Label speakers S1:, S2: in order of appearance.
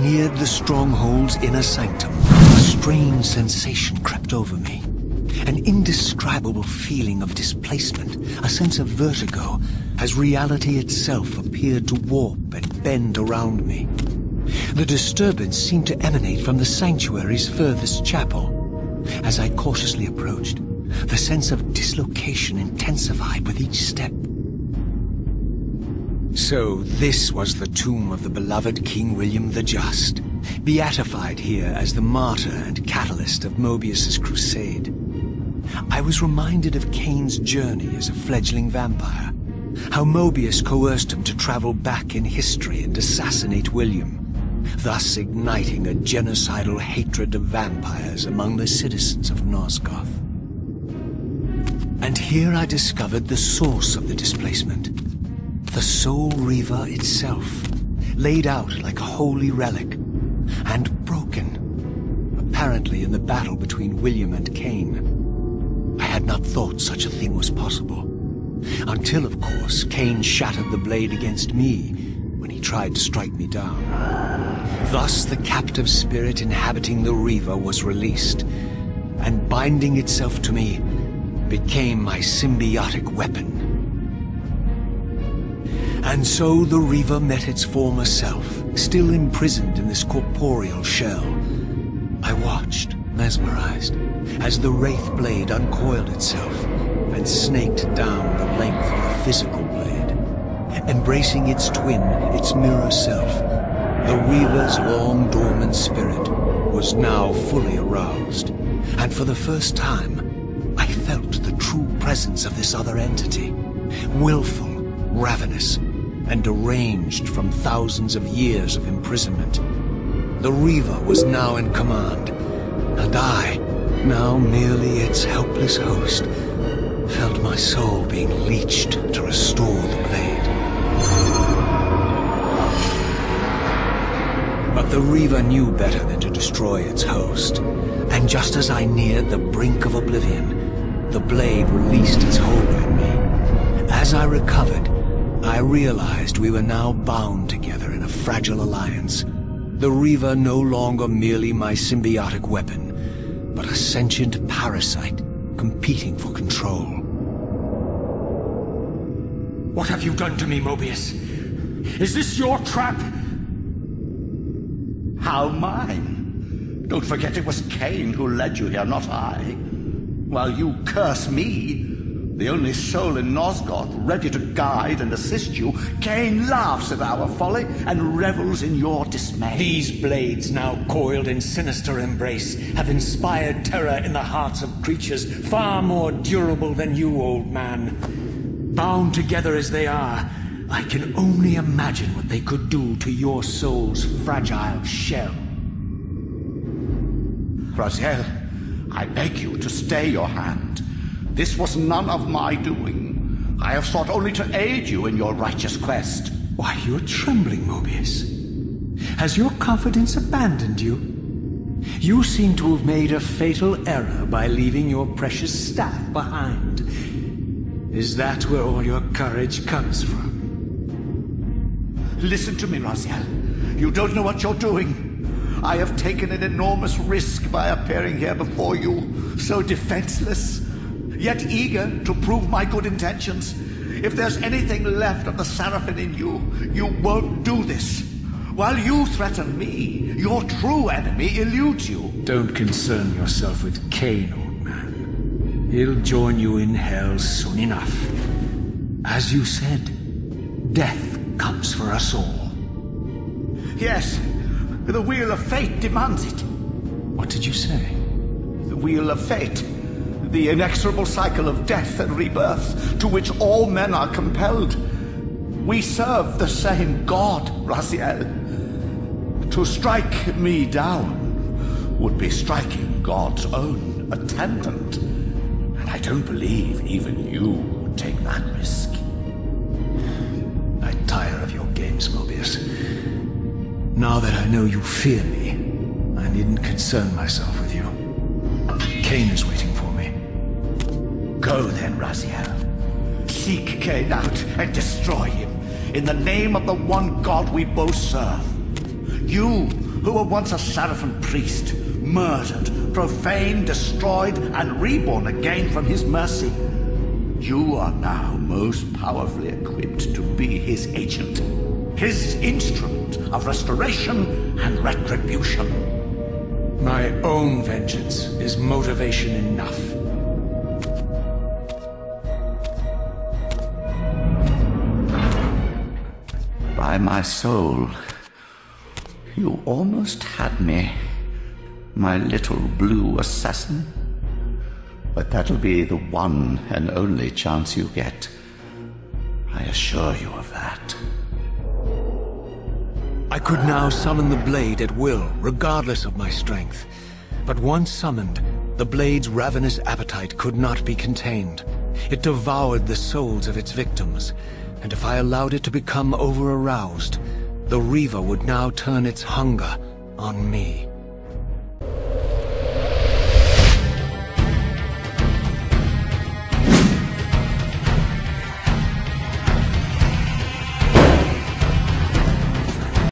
S1: Near the stronghold's inner sanctum, a strange sensation crept over me. An indescribable feeling of displacement, a sense of vertigo, as reality itself appeared to warp and bend around me. The disturbance seemed to emanate from the sanctuary's furthest chapel. As I cautiously approached, the sense of dislocation intensified with each step. So this was the tomb of the beloved King William the Just, beatified here as the martyr and catalyst of Mobius's crusade. I was reminded of Kane's journey as a fledgling vampire, how Mobius coerced him to travel back in history and assassinate William, thus igniting a genocidal hatred of vampires among the citizens of Nosgoth. And here I discovered the source of the displacement. The Soul Reaver itself, laid out like a holy relic, and broken, apparently in the battle between William and Kane. I had not thought such a thing was possible, until, of course, Kane shattered the blade against me when he tried to strike me down. Thus the captive spirit inhabiting the Reaver was released, and binding itself to me, became my symbiotic weapon. And so the Reaver met its former self, still imprisoned in this corporeal shell. I watched, mesmerized, as the Wraith blade uncoiled itself and snaked down the length of the physical blade. Embracing its twin, its mirror self, the Reaver's long dormant spirit was now fully aroused, and for the first time, I felt the true presence of this other entity, willful, ravenous, and deranged from thousands of years of imprisonment. The Reaver was now in command, and I, now merely its helpless host, felt my soul being leeched to restore the blade. But the Reaver knew better than to destroy its host, and just as I neared the brink of oblivion, the blade released its hold on me. As I recovered, I realized we were now bound together in a fragile alliance. The Reaver no longer merely my symbiotic weapon, but a sentient parasite competing for control.
S2: What have you done to me, Mobius? Is this your trap?
S3: How mine? Don't forget it was Kane who led you here, not I. While you curse me, the only soul in Nosgoth ready to guide and assist you, Kane laughs at our folly and revels in your dismay.
S2: These blades, now coiled in sinister embrace, have inspired terror in the hearts of creatures far more durable than you, old man. Bound together as they are, I can only imagine what they could do to your soul's fragile shell.
S3: Raziel, I beg you to stay your hand. This was none of my doing. I have sought only to aid you in your righteous quest.
S1: Why, you're trembling, Mobius. Has your confidence abandoned you? You seem to have made a fatal error by leaving your precious staff behind. Is that where all your courage comes from?
S3: Listen to me, Raziel. You don't know what you're doing. I have taken an enormous risk by appearing here before you, so defenseless, yet eager to prove my good intentions. If there's anything left of the Seraphim in you, you won't do this. While you threaten me, your true enemy eludes you.
S1: Don't concern yourself with Kane, old man. He'll join you in hell soon enough. As you said, death comes for us all.
S3: Yes, the Wheel of Fate demands it.
S1: What did you say?
S3: The Wheel of Fate. The inexorable cycle of death and rebirth to which all men are compelled. We serve the same God, Raziel. To strike me down would be striking God's own attendant. And I don't believe even you would take that risk.
S1: I tire of your games, Mobius. Now that I know you fear me, I needn't concern myself with you. Cain is waiting for me.
S3: Go then, Raziel. Seek Cain out and destroy him, in the name of the one God we both serve. You, who were once a Seraphim priest, murdered, profaned, destroyed, and reborn again from his mercy. You are now most powerfully equipped to be his agent, his instrument of restoration and retribution.
S2: My own vengeance is motivation enough.
S3: By my soul, you almost had me, my little blue assassin. But that'll be the one and only chance you get. I assure you of that.
S1: I could now summon the blade at will, regardless of my strength. But once summoned, the blade's ravenous appetite could not be contained. It devoured the souls of its victims, and if I allowed it to become over-aroused, the Reaver would now turn its hunger on me.